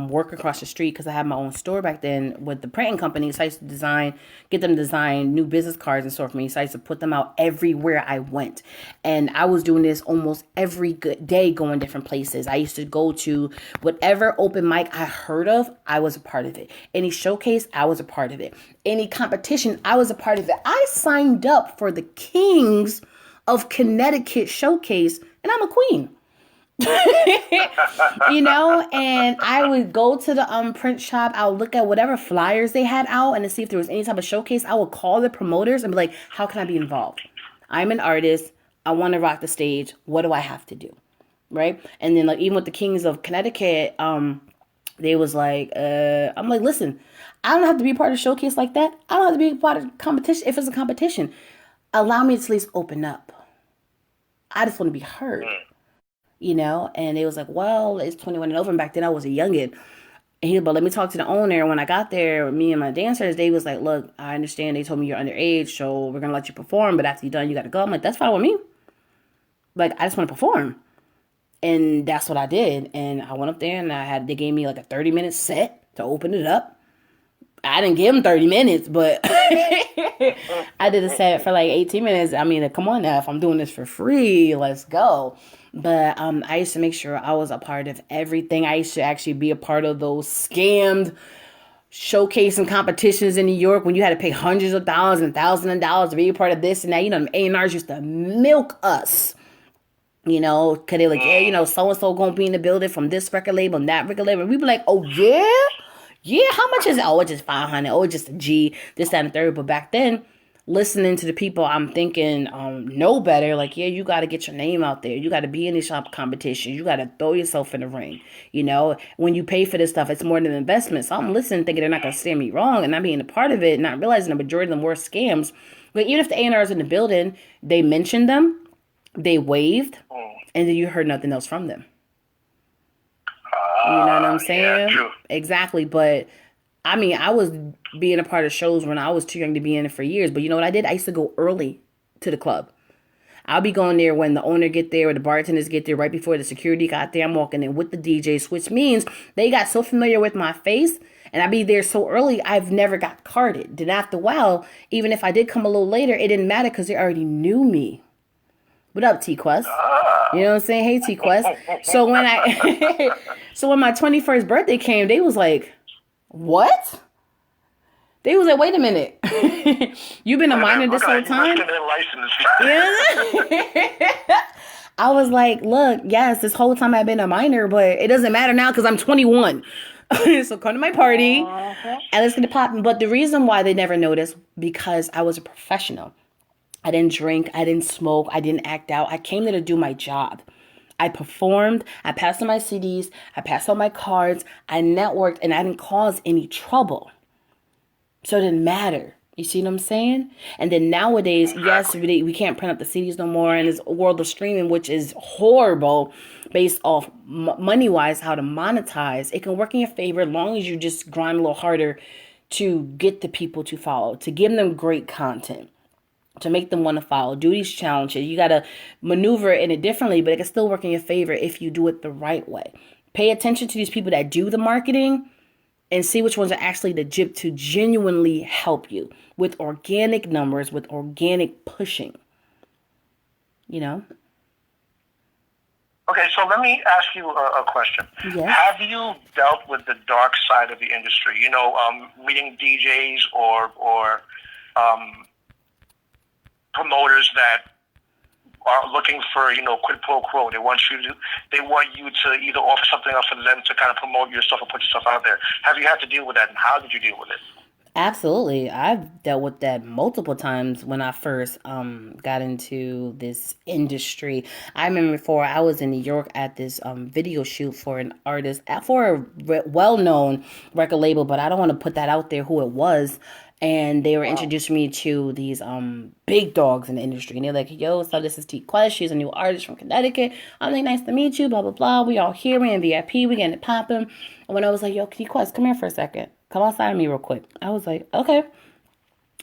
work across the street because I had my own store back then with the printing company. So I used to get them to design new business cards and stuff for me. So I used to put them out everywhere I went. And I was doing this almost every good day, going different places. I used to go to whatever open mic I heard of, I was a part of it. Any showcase, I was a part of it. Any competition, I was a part of it. I signed up for the Kings of Connecticut showcase, and I'm a queen. And I would go to the print shop. I would look at whatever flyers they had out and to see if there was any type of showcase. I would call the promoters and be like, how can I be involved? I'm an artist. I want to rock the stage. What do I have to do? Right? And then, like, even with the Kings of Connecticut, they was like, I'm like, listen, I don't have to be a part of a showcase like that. I don't have to be a part of competition. If it's a competition, allow me to at least open up. I just want to be heard. And it was like, well, it's 21 and over. And back then I was a youngin'. But let me talk to the owner. When I got there, me and my dancers, they was like, look, I understand they told me you're underage, so we're going to let you perform. But after you're done, you got to go. I'm like, that's fine with me. Like, I just want to perform. And that's what I did. And I went up there and they gave me like a 30-minute set to open it up. I didn't give them 30 minutes, but I did a set for like 18 minutes. I mean, come on now. If I'm doing this for free, let's go. But I used to make sure I was a part of everything. I used to actually be a part of those scammed showcase and competitions in New York when you had to pay hundreds of dollars and thousands of dollars to be a part of this and that. The A&Rs used to milk us. You know, cause they like, yeah, you know, so and so gonna be in the building from this record label and that record label. And we be like, oh yeah, yeah. How much is it? Oh, it's just 500. Oh, it's just a G. This, that, and the third. But back then, listening to the people, I'm thinking, know better. Like, yeah, you got to get your name out there. You got to be in these shop competitions. You got to throw yourself in the ring. You know, when you pay for this stuff, it's more than an investment. So I'm listening, thinking they're not gonna steer me wrong, and not being a part of it, not realizing the majority of them were scams. But even if the A&Rs in the building, they mentioned them, they waved, and then you heard nothing else from them. You know what I'm saying? Yeah, true. Exactly. But I mean, I was being a part of shows when I was too young to be in it for years. But you know what I did? I used to go early to the club. I'll be going there when the owner get there or the bartenders get there right before the security got there. I'm walking in with the DJs, which means they got so familiar with my face and I be there so early, I've never got carded. Then after a while, even if I did come a little later, it didn't matter because they already knew me. What up, T-Quest? You know what I'm saying? Hey, T-Quest. So when so when my 21st birthday came, they was like, what? They was like, wait a minute. You've been a minor this whole time? Yeah. I was like, look, yes, this whole time I've been a minor, but it doesn't matter now because I'm 21. So come to my party and let's get it popping. But the reason why they never noticed, because I was a professional. I didn't drink. I didn't smoke. I didn't act out. I came there to do my job. I performed. I passed on my CDs. I passed on my cards. I networked and I didn't cause any trouble. So it didn't matter. You see what I'm saying? And then nowadays, yes, we can't print out the CDs no more. And this world of streaming, which is horrible based off money-wise, how to monetize. It can work in your favor as long as you just grind a little harder to get the people to follow, to give them great content, to make them want to follow, do these challenges. You got to maneuver in it differently, but it can still work in your favor if you do it the right way. Pay attention to these people that do the marketing and see which ones are actually legit to genuinely help you with organic numbers, with organic pushing. You know? Okay, so let me ask you a question. Yes. Have you dealt with the dark side of the industry? You know, meeting DJs or promoters that are looking for, you know, quid pro quo. They want you to either offer something up for them to kind of promote your stuff or put yourself out there. Have you had to deal with that, and how did you deal with it? Absolutely. I've dealt with that multiple times when I first got into this industry. I remember before I was in New York at this video shoot for an artist, for a well-known record label, but I don't want to put that out there who it was. And they were introducing me to these big dogs in the industry. And they're like, yo, so this is T-Quest. She's a new artist from Connecticut. I'm like, nice to meet you, blah, blah, blah. We all here. We in VIP. We getting it popping. And when I was like, yo, T-Quest, come here for a second. Come outside of me real quick. I was like, okay.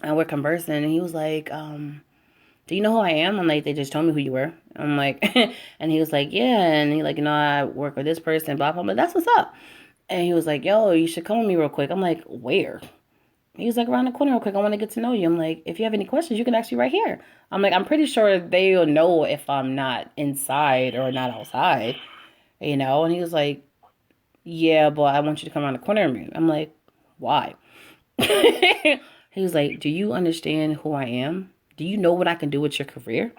And we're conversing. And he was like, do you know who I am? I'm like, they just told me who you were. I'm like, and he was like, yeah. And he like, you know, I work with this person, blah, blah, blah. That's what's up. And he was like, yo, you should come with me real quick. I'm like, where? He was like, around the corner real quick. I want to get to know you. I'm like, if you have any questions, you can ask me right here. I'm like, I'm pretty sure they'll know if I'm not inside or not outside, you know? And he was like, yeah, but I want you to come around the corner with me. I'm like, why? He was like, do you understand who I am? Do you know what I can do with your career?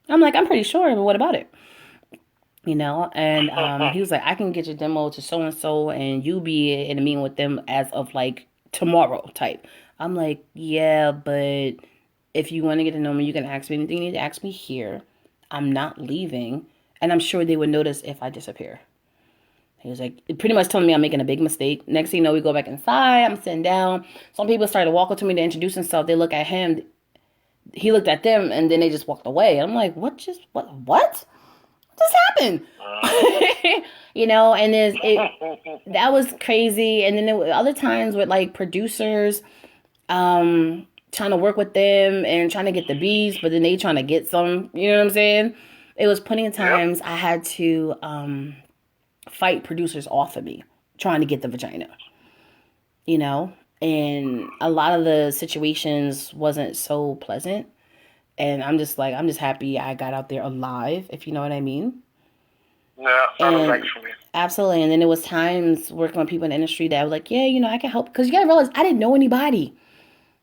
I'm like, I'm pretty sure, but what about it? You know, and he was like, I can get your demo to so-and-so and you be in a meeting with them as of like tomorrow type. I'm like, yeah, but if you want to get to know me, you can ask me anything you need to ask me here. I'm not leaving. And I'm sure they would notice if I disappear. He was like, pretty much telling me I'm making a big mistake. Next thing you know, we go back inside. I'm sitting down. Some people started walking to me to introduce themselves. They look at him. He looked at them and then they just walked away. I'm like, what just happened? You know, and that was crazy. And then there were other times with like producers trying to work with them and trying to get the beats, but then they trying to get some, you know what I'm saying? It was plenty of times I had to fight producers off of me trying to get the vagina, you know? And a lot of the situations wasn't so pleasant. And I'm just happy I got out there alive, if you know what I mean. Yeah, that was right for me. Absolutely. And then there was times working with people in the industry that were like, yeah, you know, I can help. Because you got to realize I didn't know anybody.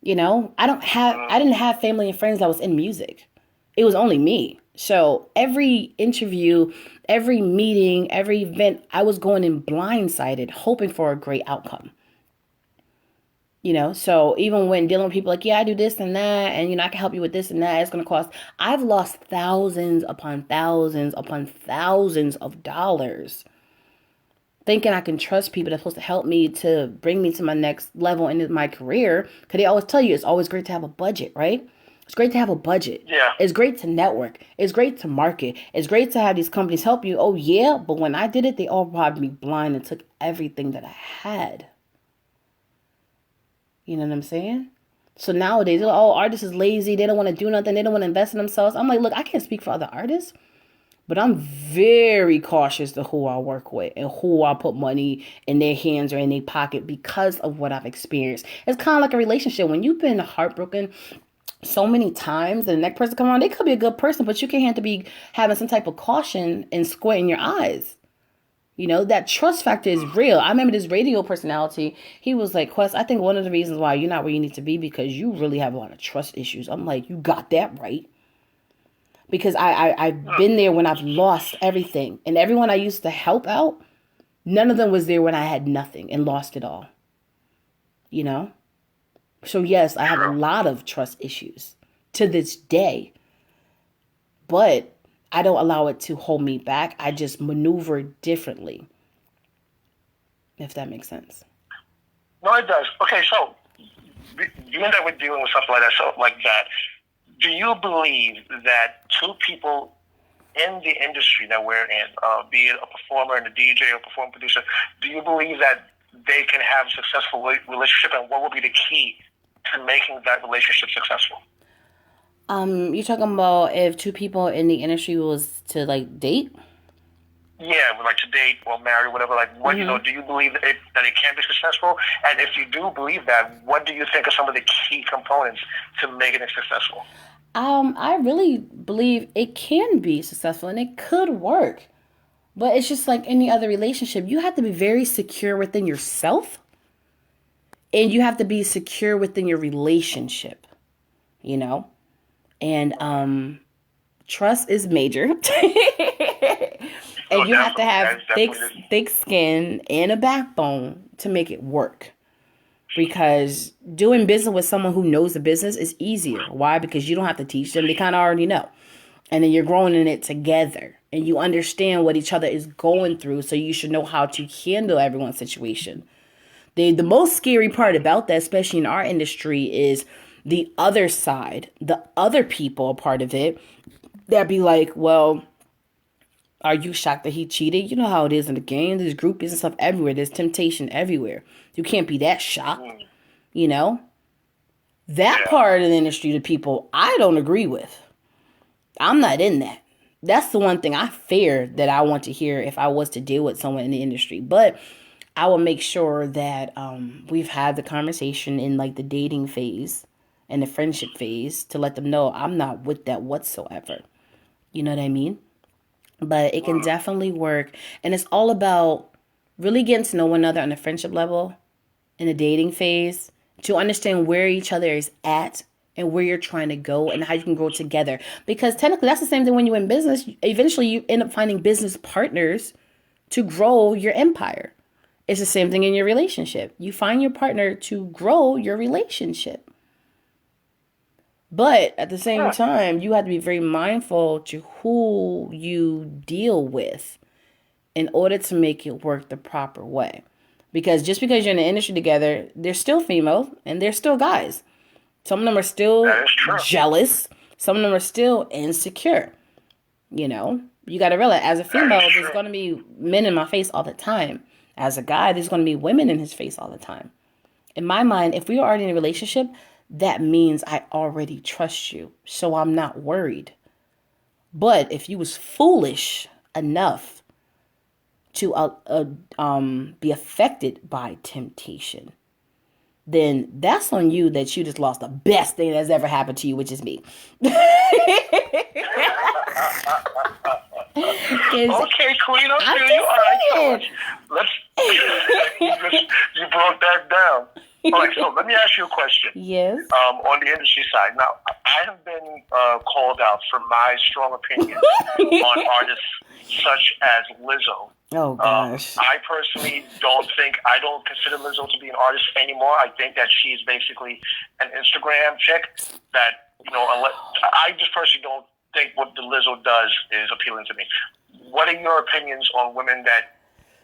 You know, I didn't have family and friends that was in music. It was only me. So every interview, every meeting, every event, I was going in blindsided, hoping for a great outcome. So even when dealing with people like, yeah, I do this and that, and, I can help you with this and that, it's going to cost. I've lost thousands upon thousands upon thousands of dollars thinking I can trust people that's supposed to help me to bring me to my next level in my career. Because they always tell you it's always great to have a budget, right? It's great to have a budget. Yeah. It's great to network. It's great to market. It's great to have these companies help you. Oh, yeah. But when I did it, they all robbed me blind and took everything that I had. You know what I'm saying? So nowadays, artists is lazy. They don't want to do nothing. They don't want to invest in themselves. I'm like, look, I can't speak for other artists, but I'm very cautious to who I work with and who I put money in their hands or in their pocket because of what I've experienced. It's kind of like a relationship. When you've been heartbroken so many times, and the next person come around, they could be a good person, but you can't have to be having some type of caution and squinting your eyes. That trust factor is real. I remember this radio personality. He was like, Quest, I think one of the reasons why you're not where you need to be because you really have a lot of trust issues. I'm like, you got that right. Because I've been there when I've lost everything. And everyone I used to help out, none of them was there when I had nothing and lost it all. So yes, I have a lot of trust issues to this day. But I don't allow it to hold me back. I just maneuver differently. If that makes sense. No, it does. Okay, so you end up with dealing with stuff like that. Do you believe that two people in the industry that we're in, be it a performer and a DJ or performer producer, do you believe that they can have a successful relationship, and what will be the key to making that relationship successful? You're talking about if two people in the industry was to date? Yeah, to date or marry, whatever. What do you believe that it can be successful? And if you do believe that, what do you think are some of the key components to making it successful? I really believe it can be successful and it could work, but it's just like any other relationship. You have to be very secure within yourself, and you have to be secure within your relationship. And trust is major. And you have to have thick skin and a backbone to make it work. Because doing business with someone who knows the business is easier. Why? Because you don't have to teach them. They kind of already know. And then you're growing in it together. And you understand what each other is going through. So you should know how to handle everyone's situation. The most scary part about that, especially in our industry, is the other side, the other people part of it, that be like, well, are you shocked that he cheated? You know how it is in the game. There's groupies and stuff everywhere. There's temptation everywhere. You can't be that shocked, That part of the industry, the people, I don't agree with. I'm not in that. That's the one thing I fear that I want to hear if I was to deal with someone in the industry. But I will make sure that we've had the conversation in the dating phase and the friendship phase to let them know I'm not with that whatsoever. You know what I mean? But it can definitely work. And it's all about really getting to know one another on the friendship level in the dating phase to understand where each other is at and where you're trying to go and how you can grow together. Because technically that's the same thing when you're in business. Eventually you end up finding business partners to grow your empire. It's the same thing in your relationship. You find your partner to grow your relationship. But at the same time, you have to be very mindful to who you deal with in order to make it work the proper way. Because just because you're in the industry together, they're still female and they're still guys. Some of them are still jealous. Some of them are still insecure. You got to realize as a female, there's going to be men in my face all the time. As a guy, there's going to be women in his face all the time. In my mind, if we are already in a relationship, that means I already trust you, so I'm not worried. But if you was foolish enough to be affected by temptation, then that's on you that you just lost the best thing that's ever happened to you, which is me. Okay, Queen, I feel you. All right, so you broke that down. All right, so let me ask you a question. Yes. On the industry side, now I have been called out for my strong opinions on artists such as Lizzo. Oh gosh. I personally I don't consider Lizzo to be an artist anymore. I think that she's basically an Instagram chick that, I just personally don't think what the Lizzo does is appealing to me. What are your opinions on women that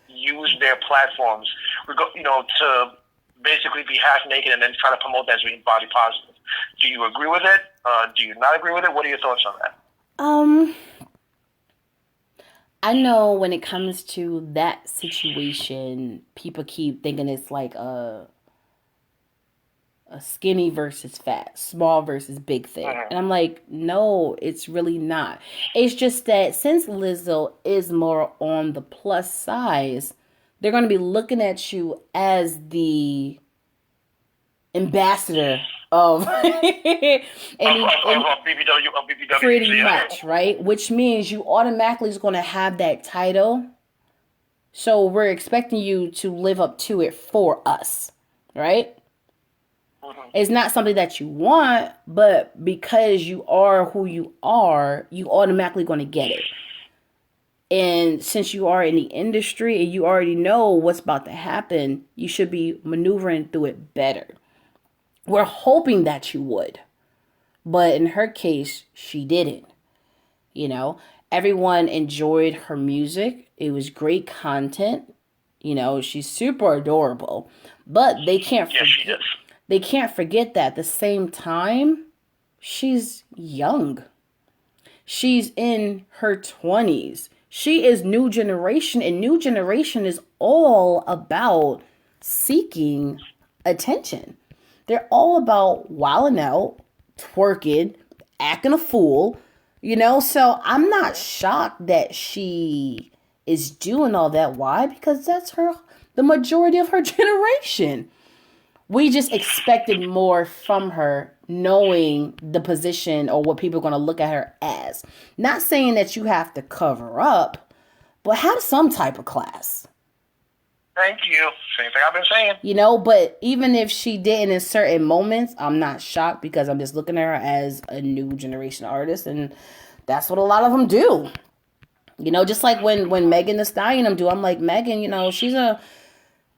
use their platforms, to basically be half naked and then try to promote that as being body positive? Do you agree with it? Do you not agree with it? What are your thoughts on that? I know when it comes to that situation, people keep thinking it's like a skinny versus fat, small versus big thing. And I'm like, no, it's really not. It's just that since Lizzo is more on the plus size, they're going to be looking at you as the ambassador of BBW, pretty much, right? Which means you automatically is going to have that title. So we're expecting you to live up to it for us, right? It's not something that you want, but because you are who you are, you automatically going to get it. And since you are in the industry and you already know what's about to happen, you should be maneuvering through it better. We're hoping that you would. But in her case, she didn't. Everyone enjoyed her music. It was great content. She's super adorable. But they can't forget. They can't forget that at the same time, she's young. She's in her 20s. She is new generation, and new generation is all about seeking attention. They're all about wilding out, twerking, acting a fool, So I'm not shocked that she is doing all that. Why? Because that's the majority of her generation. We just expected more from her, knowing the position or what people are going to look at her as. Not saying that you have to cover up, but have some type of class. Thank you. Same thing I've been saying. But even if she didn't in certain moments, I'm not shocked because I'm just looking at her as a new generation artist, and that's what a lot of them do. Just like when Megan Thee Stallion do, I'm like, Megan, she's a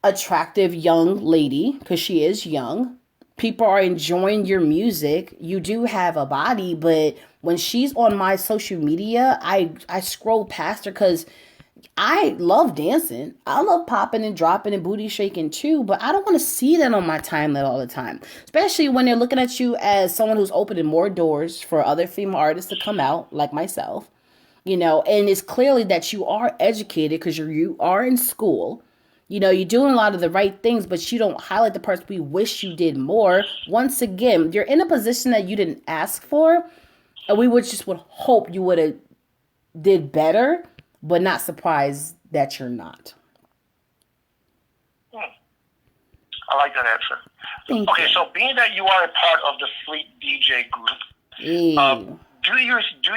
attractive young lady because she is young. People are enjoying your music. You do have a body, but when she's on my social media, I scroll past her because I love dancing. I love popping and dropping and booty shaking too, but I don't want to see that on my timeline all the time. Especially when they're looking at you as someone who's opening more doors for other female artists to come out, like myself. And it's clearly that you are educated because you are in school. You're doing a lot of the right things, but you don't highlight the parts we wish you did more. Once again, you're in a position that you didn't ask for, and we would hope you would have did better, but not surprised that you're not. I like that answer. Thank you. So being that you are a part of the Fleet DJ group, do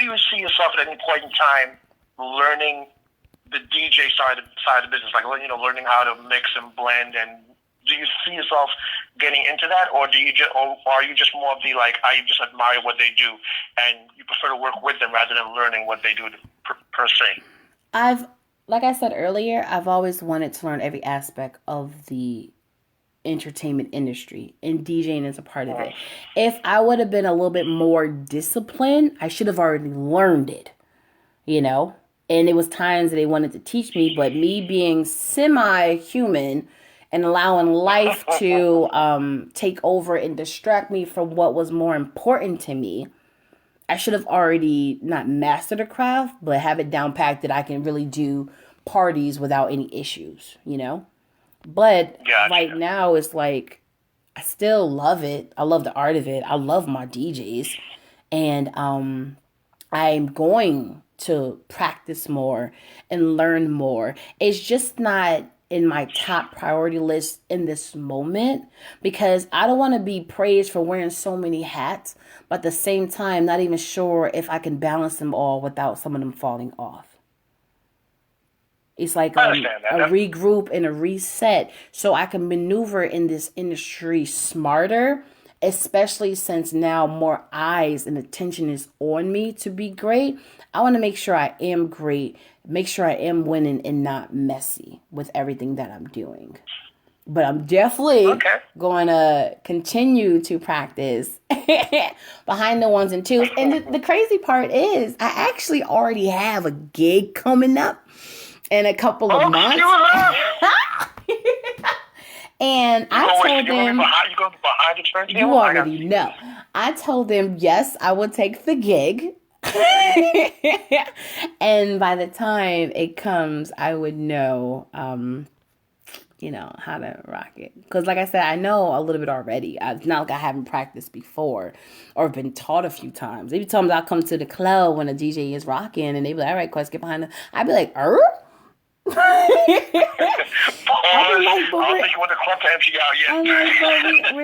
you see yourself at any point in time learning the DJ side of the business, like learning how to mix and blend, and do you see yourself getting into that, or are you just more of the I just admire what they do and you prefer to work with them rather than learning what they do per se? Like I said earlier, I've always wanted to learn every aspect of the entertainment industry, and DJing is a part of it. If I would have been a little bit more disciplined, I should have already learned it, And it was times that they wanted to teach me, but me being semi-human and allowing life to take over and distract me from what was more important to me, I should have already not mastered the craft, but have it down packed that I can really do parties without any issues, But right now, it's like, I still love it. I love the art of it. I love my DJs. And I'm going to practice more and learn more. It's just not in my top priority list in this moment because I don't want to be praised for wearing so many hats, but at the same time, not even sure if I can balance them all without some of them falling off. It's like I understand that. a regroup and a reset so I can maneuver in this industry smarter, especially since now more eyes and attention is on me to be great. I want to make sure I am great, make sure I am winning and not messy with everything that I'm doing. But I'm definitely going to continue to practice behind the ones and twos. And the crazy part is I actually already have a gig coming up in a couple of months. And I told them, you already know. I told them, yes, I will take the gig. And by the time it comes, I would know, how to rock it. Because like I said, I know a little bit already. It's not like I haven't practiced before or been taught a few times. Every time I'll come to the club when a DJ is rocking and they be like, all right, Quest, get behind them. I'd be like, we're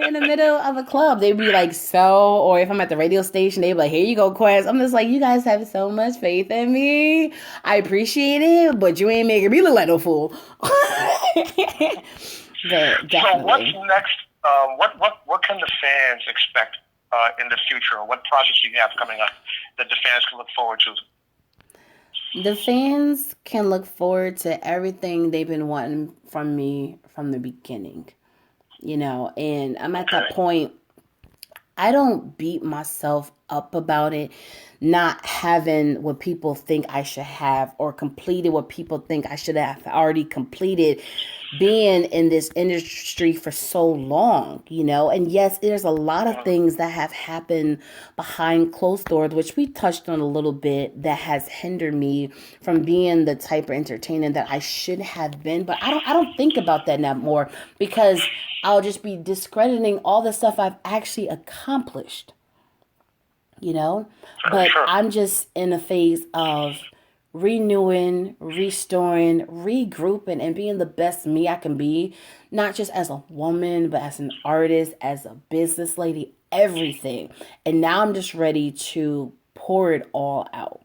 in the middle of a club. They'd be like, or if I'm at the radio station, they'd be like, here you go, Quest. I'm just like, you guys have so much faith in me. I appreciate it, but you ain't making me look like no fool. So what's next? What can the fans expect in the future? Or what projects do you have coming up that the fans can look forward to? The fans can look forward to everything they've been wanting from me from the beginning, and I'm at that point. I don't beat myself up about it, not having what people think I should have or completed what people think I should have already completed, being in this industry for so long, and yes, there's a lot of things that have happened behind closed doors, which we touched on a little bit, that has hindered me from being the type of entertainer that I should have been. But I don't think about that now more, because I'll just be discrediting all the stuff I've actually accomplished, but I'm just in a phase of renewing, restoring, regrouping, and being the best me I can be, not just as a woman, but as an artist, as a business lady, everything. And now I'm just ready to pour it all out,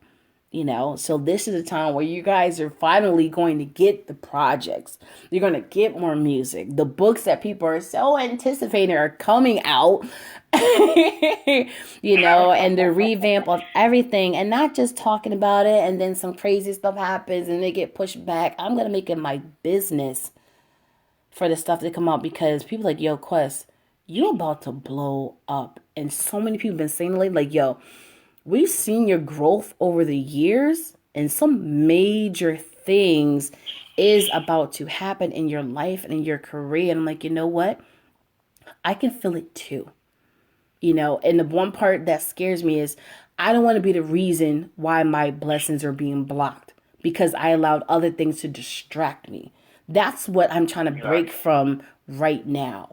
So this is a time where you guys are finally going to get the projects. You're going to get more music. The books that people are so anticipating are coming out. And the revamp of everything, and not just talking about it and then some crazy stuff happens and they get pushed back. I'm going to make it my business for the stuff to come out, because people are like, yo, Quest, you about to blow up. And so many people have been saying lately, like, yo, we've seen your growth over the years, and some major things is about to happen in your life and in your career. And I'm like, you know what? I can feel it too. And the one part that scares me is I don't want to be the reason why my blessings are being blocked, because I allowed other things to distract me. That's what I'm trying to break from right now,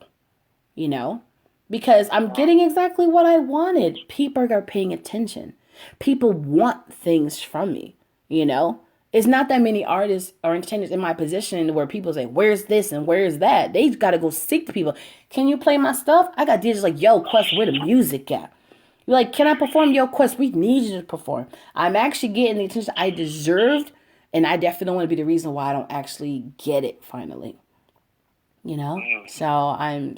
because I'm getting exactly what I wanted. People are paying attention. People want things from me, It's not that many artists or entertainers in my position where people say, where's this and where's that? They got to go seek the people. Can you play my stuff? I got DJs like, yo, Quest, where the music at? You're like, can I perform? Yo, Quest, we need you to perform. I'm actually getting the attention I deserved, and I definitely don't want to be the reason why I don't actually get it finally. So I'm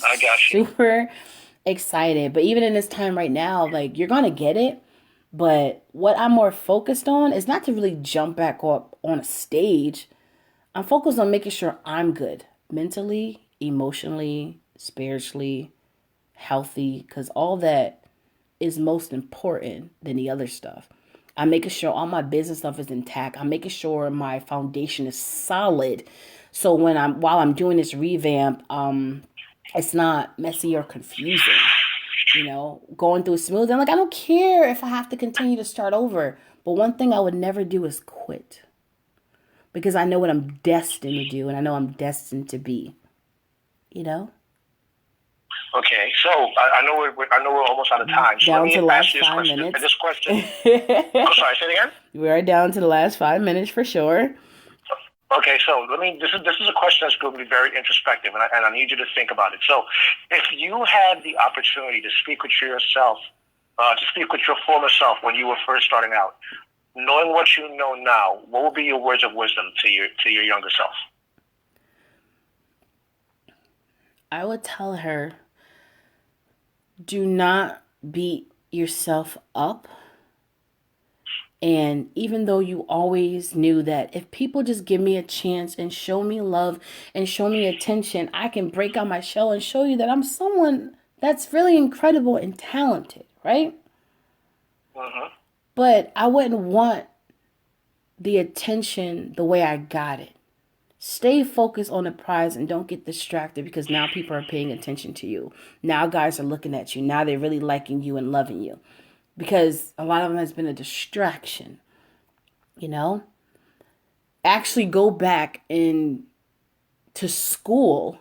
super excited. But even in this time right now, like, you're going to get it. But what I'm more focused on is not to really jump back up on a stage. I'm focused on making sure I'm good mentally, emotionally, spiritually, healthy, because all that is most important than the other stuff. I'm making sure all my business stuff is intact. I'm making sure my foundation is solid. So while I'm doing this revamp, it's not messy or confusing. Going through it smooth. I'm like, I don't care if I have to continue to start over. But one thing I would never do is quit. Because I know what I'm destined to do, and I know I'm destined to be. Okay, so I know we're almost out of time. So down to the last 5 minutes. This question. I'm sorry, say it again. We are down to the last 5 minutes for sure. Okay, so this is a question that's going to be very introspective, and I need you to think about it. So, if you had the opportunity to speak with yourself, to speak with your former self when you were first starting out, knowing what you know now, what would be your words of wisdom to your younger self? I would tell her, do not beat yourself up. And even though you always knew that if people just give me a chance and show me love and show me attention, I can break out my shell and show you that I'm someone that's really incredible and talented, right? Uh-huh. But I wouldn't want the attention the way I got it. Stay focused on the prize and don't get distracted, because now people are paying attention to you. Now guys are looking at you. Now they're really liking you and loving you, because a lot of them has been a distraction. Actually go back to school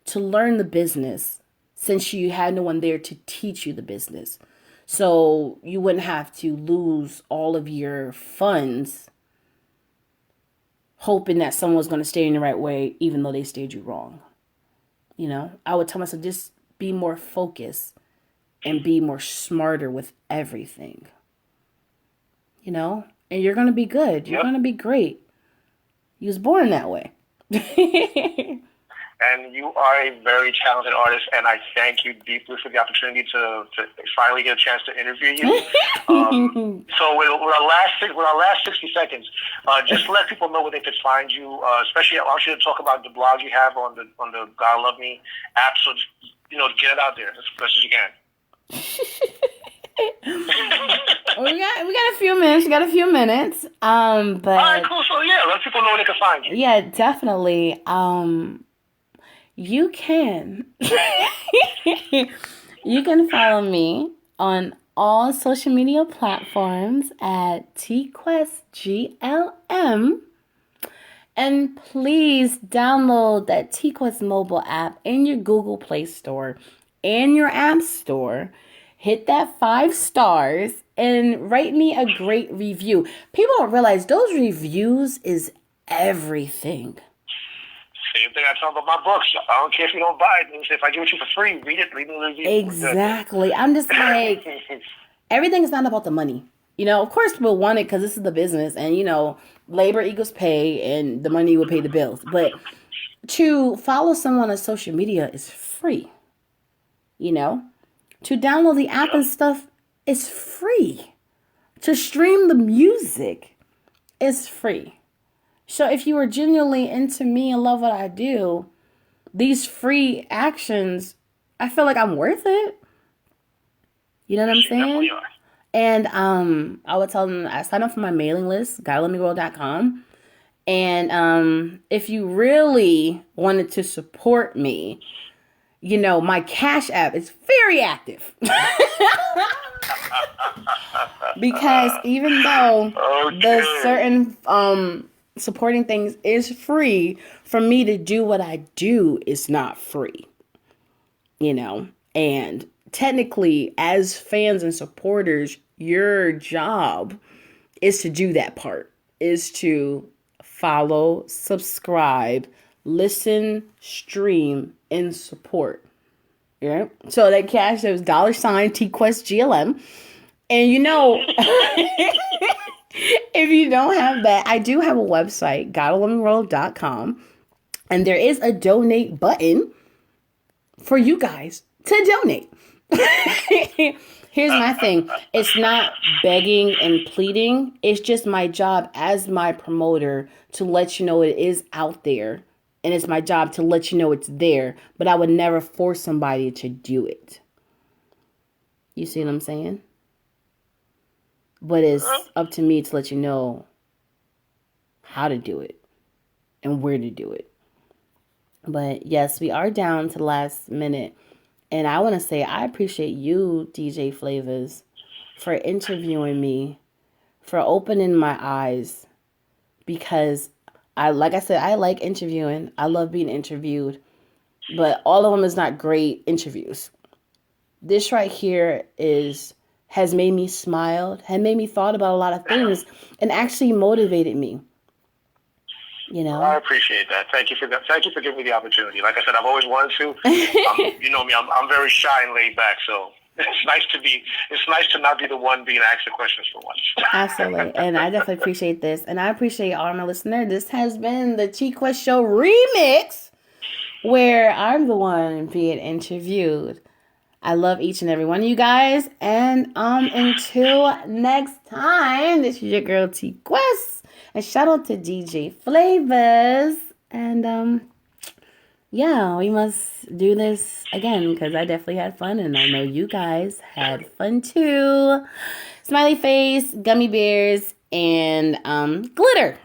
to learn the business, since you had no one there to teach you the business. So you wouldn't have to lose all of your funds hoping that someone's going to steer you in the right way, even though they steered you wrong. I would tell myself, just be more focused and be more smarter with everything. And you're going to be good. You're going to be great. You was born that way. And you are a very talented artist, and I thank you deeply for the opportunity to finally get a chance to interview you. So with our last 60 seconds, just let people know where they could find you. Especially, I want you to talk about the blog you have on the God Love Me app. So just, get it out there as best as you can. we got a few minutes. But all right, cool. So yeah, let people know where they can find you. Yeah, definitely. You can. You can follow me on all social media platforms at TQuestGLM. And please download that TQuest mobile app in your Google Play Store and your App Store. Hit that 5 stars and write me a great review. People don't realize those reviews is everything. Same thing I tell about my books. I don't care if you don't buy it. If I give it to you for free, read it, leave me a review. Exactly. I'm just like, everything is not about the money. Of course people want it because this is the business, and labor equals pay, and the money will pay the bills. But to follow someone on social media is free. To download the app and stuff is free. To stream the music is free. So if you are genuinely into me and love what I do, these free actions, I feel like I'm worth it. You know what I'm saying? And I would tell them, I sign up for my mailing list, GodLoveMeWorld.com. And if you really wanted to support me, my Cash App is very active. Because even though the certain supporting things is free, for me to do what I do is not free. And technically, as fans and supporters, your job is to do that part, is to follow, subscribe, listen, stream, and support. Yeah. So that Cash App is $TQuestGLM. And if you don't have that, I do have a website, GodLoveMeWorld.com. And there is a donate button for you guys to donate. Here's my thing. It's not begging and pleading. It's just my job as my promoter to let you know it is out there. And it's my job to let you know it's there. But I would never force somebody to do it. You see what I'm saying? But it's up to me to let you know how to do it and where to do it. But yes, we are down to the last minute. And I want to say I appreciate you, DJ Flavors, for interviewing me, for opening my eyes. Because I like interviewing. I love being interviewed. But all of them is not great interviews. This right here has made me smile, had made me thought about a lot of things, and actually motivated me. I appreciate that. Thank you for that. Thank you for giving me the opportunity. Like I said, I've always wanted to. You know me, I'm very shy and laid back, so. It's nice to not be the one being asked the questions for once. Absolutely. And I definitely appreciate this. And I appreciate all my listeners. This has been the Chi Quest Show remix, where I'm the one being interviewed. I love each and every one of you guys. And until next time, this is your girl Chi Quest. And shout out to DJ Flavors. And yeah, we must do this again because I definitely had fun and I know you guys had fun too. Smiley face, gummy bears, and glitter.